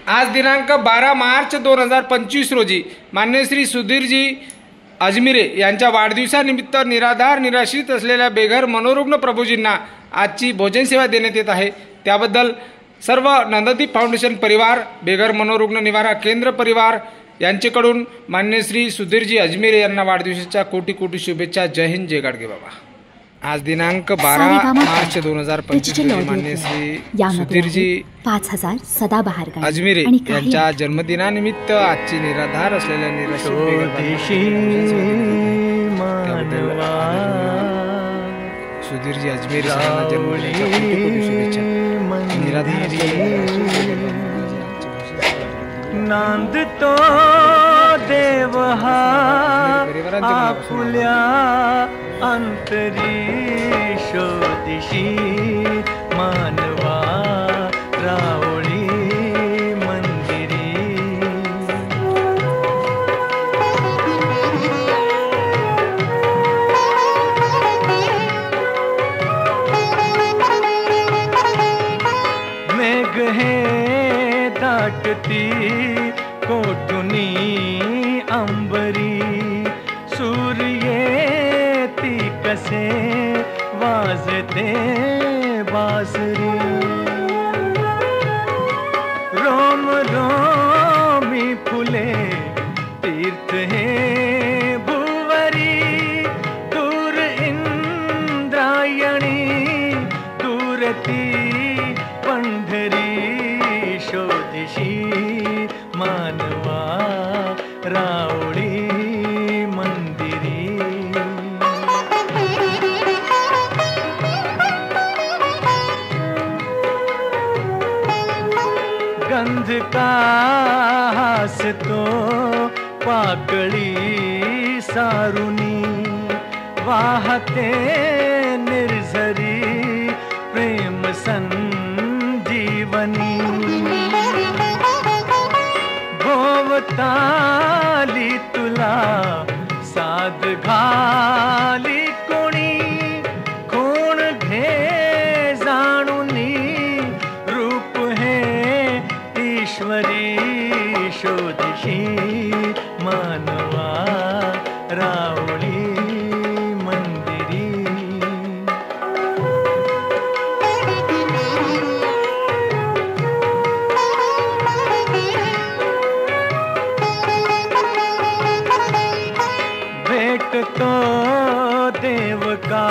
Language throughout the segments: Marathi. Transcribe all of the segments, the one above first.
आज दिनांक 12 मार्च 2025 रोजी मान्य श्री सुधीरजी अजमिरे यांच्या वाढदिवसानिमित्त निराधार निराश्रित असलेल्या बेघर मनोरुग्ण प्रभूजींना आजची भोजन सेवा देण्यात येत आहे। त्याबद्दल सर्व नंददीप फाउंडेशन परिवार, बेघर मनोरुग्ण निवारा केंद्र परिवार यांच्याकडून मान्य श्री सुधीरजी अजमिरे यांना वाढदिवसाच्या कोटी कोटी शुभेच्छा। जय हिंद, जय गाडगे बाबा। आज दिनांक 12 मार्च 2025 रोजी मान्य श्री सुधीरजी 5000 सदाबहार अजमिरे यांच्या जन्मदिनानिमित्त आजची निराधार असलेल्या सुधीरजी अजमिरे यांना जन्मदिनाच्या कोटी कोटी शुभेच्छा। निराधार नांद तो देव हा आपुल्या अंतरी शोधिशी मानवा रावळी मंदिरी। मेघ हे दाटती कोठुनी अंबरी, सूर्य ती कसे वाजते बासरी। रोम रोमी फुले तीर्थ हे भुवरी, दूर इंद्रायणी दूर ती पंढरी शोधिशी मानवा रावळी मंदिरी। गंध का हसतो पाकळी सारुनी, वाहते निर्झरी प्रेम संजीवनी। भोवताली तुला साध घाली कोणी, कोण घे जाणुनी रूप हे ईश्वरी शोधिशी मानवा रावळी मंदिरी। भेटतो देव का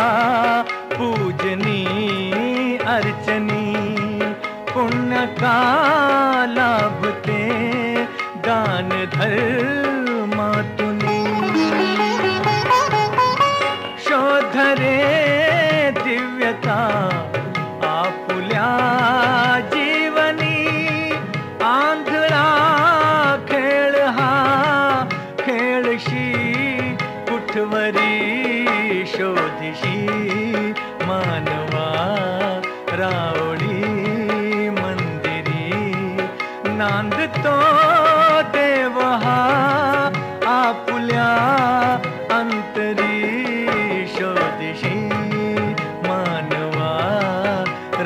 पूजनी अर्चनी, पुण्य का लाभते दान धर्मातुनी। शोधरे दिव्यता आपुल्या जीवनी, आंधळा खेळ हा खेळशी कुठवरी शोधिशी मानवा रावळी मंदिरी। नांद तो देव हा आपुल्या अंतरी शोधिशी मानवा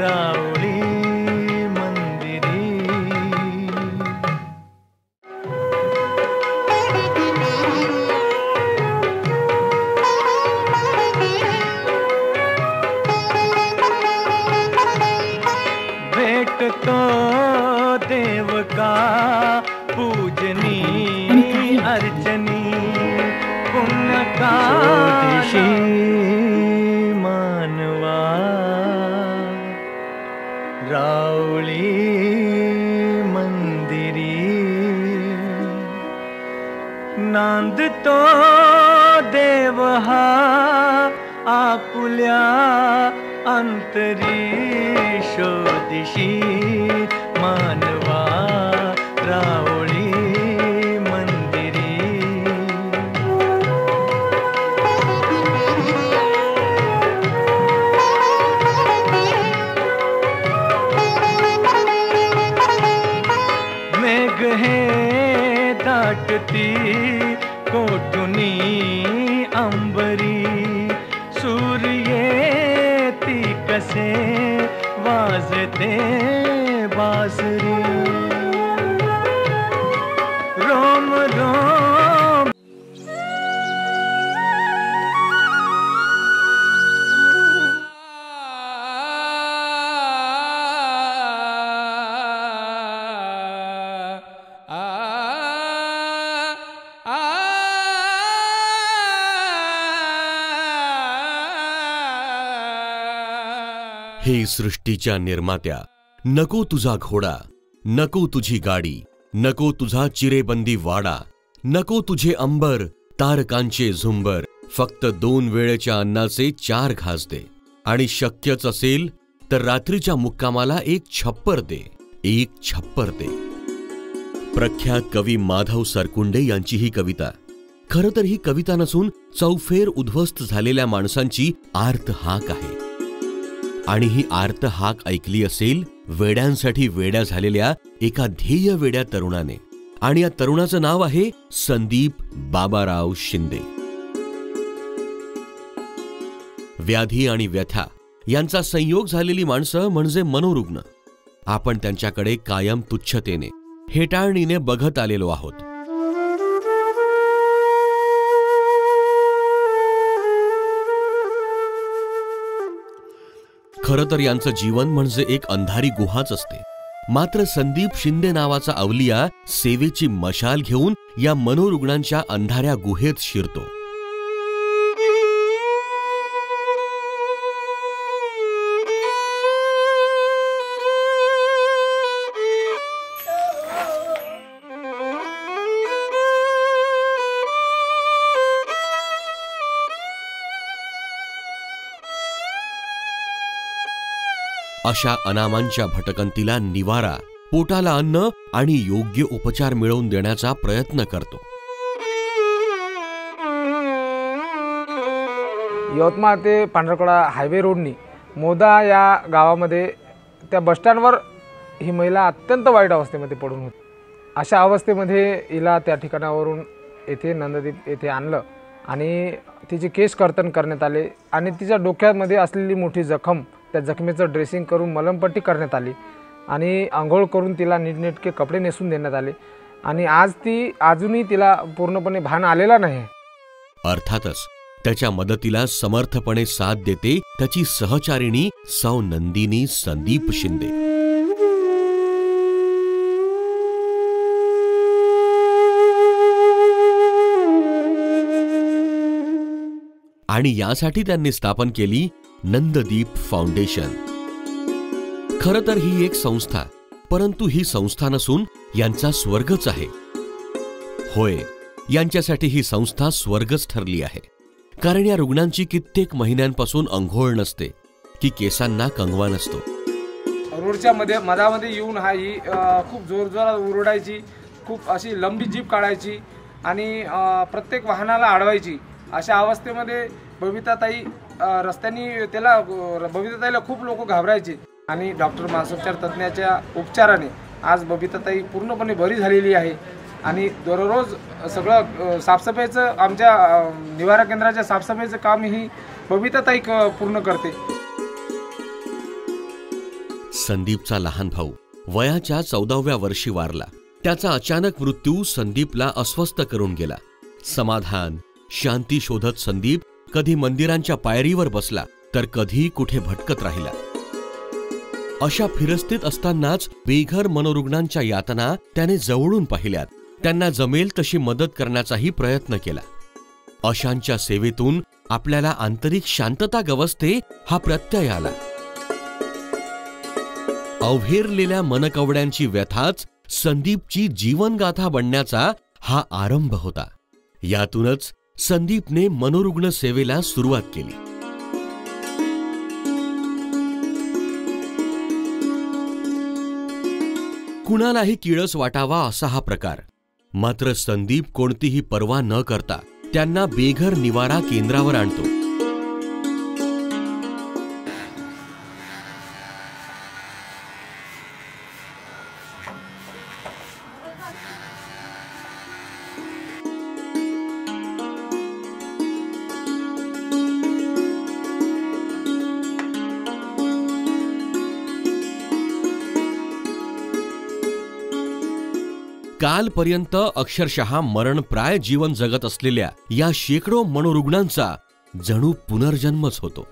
रावळी मंदिरी। भेटतो देव का पूजनी अर्चनी, पुण्य का दिशी मानवा रावळी मंदिरी। नांद तो देव हा आपुल्या अंतरी शोधिशी मानवा रावळी मंदिरी। मेघ हे दाटती कोठुनी अंबरी, सूर्य ती कसे वाजते बासरी। हे सृष्टीच्या निर्मात्या, नको तुझा घोडा, नको तुझी गाडी, नको तुझा चिरेबंदी वाडा, नको तुझे अंबर, तारकांचे झुंबर, फक्त 2 वेळेच्या अन्नाचे 4 घास दे, आणि शक्यच असेल तर रात्रीच्या मुक्कामाला 1 छप्पर दे, 1 छप्पर दे. प्रख्यात कवी माधव सरकुंडे यांची ही कविता. खरं तर ही कविता नसून चौफेर उद्ध्वस्त झालेल्या माणसांची आर्त हाक आहे. आणि ही आर्त हाक ऐकली असेल वेड्यांसाठी वेड्या झालेल्या एका ध्येय वेड्या तरुणाने. आणि या तरुणाचं नाव आहे संदीप बाबाराव शिंदे. व्याधी आणि व्यथा यांचा संयोग झालेली माणसं म्हणजे मनोरुग्ण. आपण त्यांच्याकडे कायम तुच्छतेने, हेटाळणीने बघत आलेलो आहोत. खरं तर यांचं जीवन म्हणजे एक अंधारी गुहाच असते. मात्र संदीप शिंदे नावाचा अवलिया सेवेची मशाल घेऊन या मनोरुग्णांच्या अंधाऱ्या गुहेत शिरतो. अशा अनामांच्या भटकंतीला निवारा, पोटाला अन्न आणि योग्य उपचार मिळवून देण्याचा प्रयत्न करतो. यवतमाळ ते पांढरकडा हायवे रोडनी मोदा या गावामध्ये त्या बसस्टँडवर ही महिला अत्यंत वाईट अवस्थेमध्ये पडून होती. अशा अवस्थेमध्ये हिला त्या ठिकाणावरून येथे नंददीप येथे आणलं आणि तिचे केस कर्तन करण्यात आले आणि तिच्या डोक्यामध्ये असलेली मोठी जखम, त्या जखमेचं ड्रेसिंग करून मलमपट्टी करण्यात आली आणि आंघोळ करून तिला नीटनेटके कपडे नेसून देण्यात आले आणि अजूनही तिला पूर्णपणे भान आलेला नाही. अर्थातच त्याच्या मदतीला समर्थपणे साथ देते त्याची सहचारिणी सौ नंदिनी संदीप शिंदे. आणि यासाठी त्यांनी स्थापन केली नंददीप फाउंडेशन. खरं तर ही एक संस्था, परंतु ही संस्था नसून यांचा स्वर्गच आहे. होय, यांच्यासाठी ही संस्था स्वर्गच ठरली आहे. कारण या रुग्णांची कित्येक महिन्यांपासून अंघोळ नसते की केसांना कंगवा नसतो. रोडच्या मधामध्ये येऊन ही खूप जोरजोरात ओरडायची, खूप अशी लंबी जीप काढायची आणि प्रत्येक वाहनाला अडवायची. अशा अवस्थेमध्ये बबिताताई बबिताताईला खूप लोक घाबरायचे आणि डॉक्टर मानसोपचार तज्ज्ञाच्या उपचाराने आज बबिताताई पूर्णपणे बरी झालेली आहे. आणि दररोज सगळं साफसफाईचं, आमच्या निवारा केंद्राच्या साफसफाईचं काम ही बबिताताई पूर्ण करते. संदीपचा लहान भाऊ वयाच्या 14व्या वर्षी वारला. त्याचा अचानक मृत्यू संदीपला अस्वस्थ करून गेला. समाधान, शांती शोधत संदीप कधी मंदिरांच्या पायरीवर बसला तर कधी कुठे भटकत राहिला. अशा फिरस्तीत असतानाच बेघर मनोरुग्णांच्या यातना त्याने जवळून पाहिल्यात. त्यांना जमेल तशी मदत करण्याचाही प्रयत्न केला. अशांच्या सेवेतून आपल्याला आंतरिक शांतता गवसते हा प्रत्यय आला. अवहेरलेल्या मनकवड्यांची व्यथाच संदीपची जीवनगाथा बनण्याचा हा आरंभ होता. यातूनच संदीपने मनोरुग्ण सेवेला सुरुवात केली. कुणालाही किळस वाटावा असा हा प्रकार. मात्र संदीप कोणतीही पर्वा न करता त्यांना बेघर निवारा केंद्रावर आणतो. कालपर्यंत अक्षरशः मरणप्राय जीवन जगत असलेल्या या शेकडो मनोरुग्णांचा जणू पुनर्जन्मच होतो.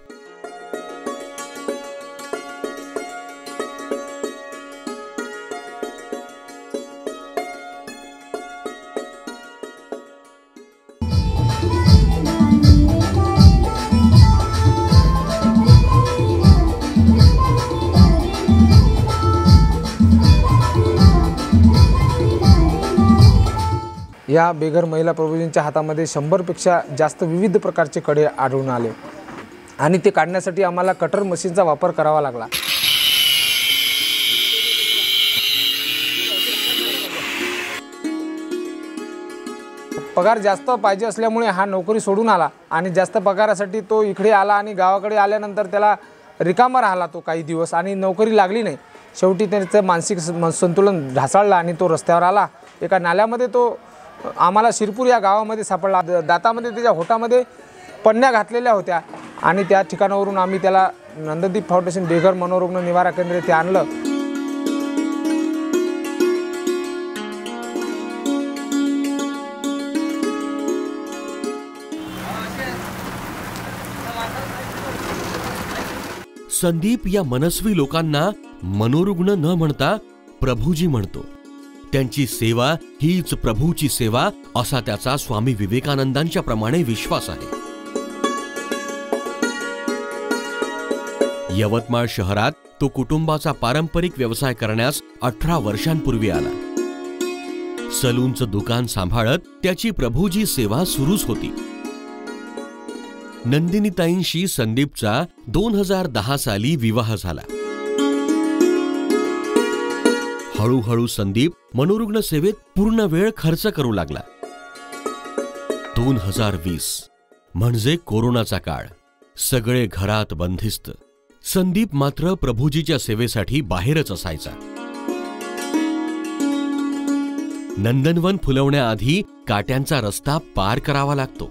या बेघर महिला प्रभूजींच्या हातामध्ये 100पेक्षा जास्त विविध प्रकारचे कडे आढळून आले आणि ते काढण्यासाठी आम्हाला कटर मशीनचा वापर करावा लागला. पगार जास्त पाहिजे असल्यामुळे हा नोकरी सोडून आला आणि जास्त पगारासाठी तो इकडे आला आणि गावाकडे आल्यानंतर त्याला रिकामा राहिला तो काही दिवस आणि नोकरी लागली नाही. शेवटी त्याचं मानसिक संतुलन ढासळलं आणि तो रस्त्यावर आला. एका नाल्यामध्ये तो आम्हाला शिरपूर या गावामध्ये सापडला. दातामध्ये त्याच्या होठामध्ये पन्न्या घातलेल्या होत्या आणि त्या ठिकाणावरून आम्ही त्याला नंददीप फाउंडेशन बेघर मनोरुग्ण निवारा केंद्र येथे आणलं. संदीप या मनस्वी लोकांना मनोरुग्ण न म्हणता प्रभूजी म्हणतो. त्यांची सेवा हीच प्रभूची सेवा असा त्याचा स्वामी विवेकानंदांच्या प्रमाणे विश्वास आहे. यवतमाळ शहरात तो कुटुंबाचा पारंपरिक व्यवसाय करण्यास 18 वर्षांपूर्वी आला. सलूनचं दुकान सांभाळत त्याची प्रभूजी सेवा सुरूच होती. नंदिनीताईंशी संदीपचा 2010 साली विवाह झाला. हळूहळू संदीप मनोरुग्ण सेवेत पूर्ण वेळ खर्च करू लागला. 2020 म्हणजे कोरोनाचा काळ. सगळे घरात बंदिस्त. संदीप मात्र प्रभूजीच्या सेवेसाठी बाहेरच असायचा. नंदनवन फुलवण्याआधी काट्यांचा रस्ता पार करावा लागतो.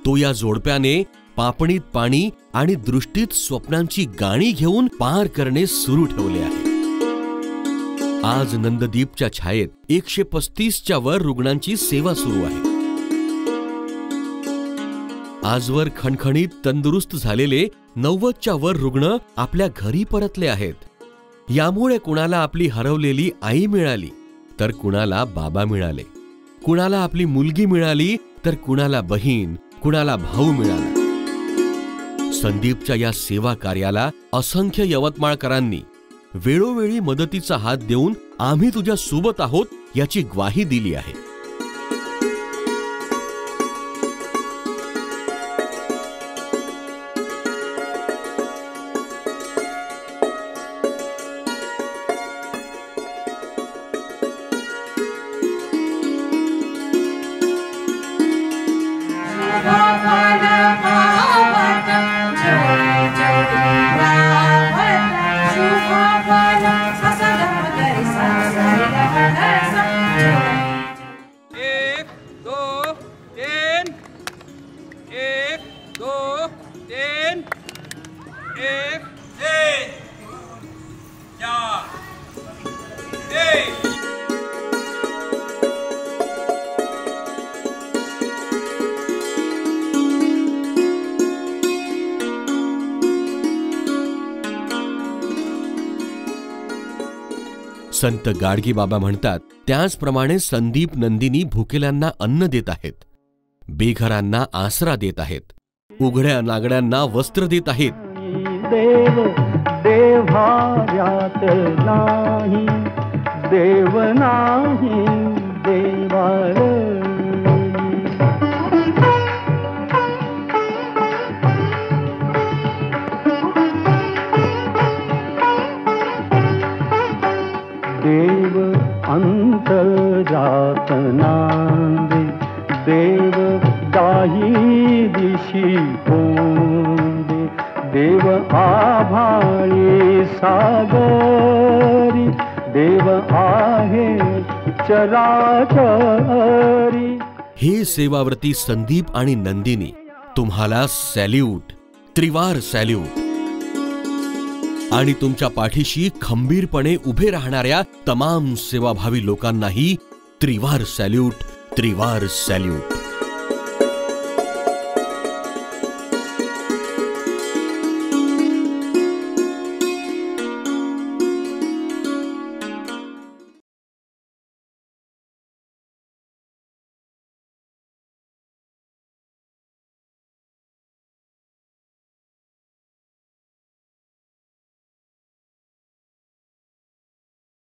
तो या जोडप्याने पापणीत पाणी आणि दृष्टीत स्वप्नांची गाणी घेऊन पार करणे सुरू ठेवले आहे. आज नंददीपच्या छायेत 135च्या वर रुग्णांची सेवा सुरू आहे. आजवर खणखणीत तंदुरुस्त झालेले 90च्या वर रुग्ण आपल्या घरी परतले आहेत. यामुळे कुणाला आपली हरवलेली आई मिळाली तर कुणाला बाबा मिळाले, कुणाला आपली मुलगी मिळाली तर कुणाला बहीण, कुणाला भाऊ मिळाला. संदीपच्या या सेवा कार्याला असंख्य यवतमाळकरांनी वेळोवेळी मदतीचा हात देऊन आम्ही तुझ्या सोबत आहोत याची ग्वाही दिली आहे. संत गाडगे बाबा म्हणतात त्याचप्रमाणे संदीप नंदिनी भुकेल्यांना अन्न देत आहेत, बेघरांना आसरा देत आहेत, उघड्या नागड्यांना वस्त्र देत आहेत. देव देव्यात नाही, देव नाही देवाळ. देव अंतरात नांदे, देव दाही दिशी पोंदे, देव आभाळी सागरी, देव आहे चराचरी. हे सेवाव्रती संदीप आणि नंदिनी, तुम्हाला सॅल्यूट, त्रिवार सॅल्यूट. आणि तुमच्या पाठीशी खंबीरपणे उभे राहणाऱ्या तमाम सेवाभावी लोकांनाही त्रिवार सॅल्यूट, त्रिवार सॅल्यूट.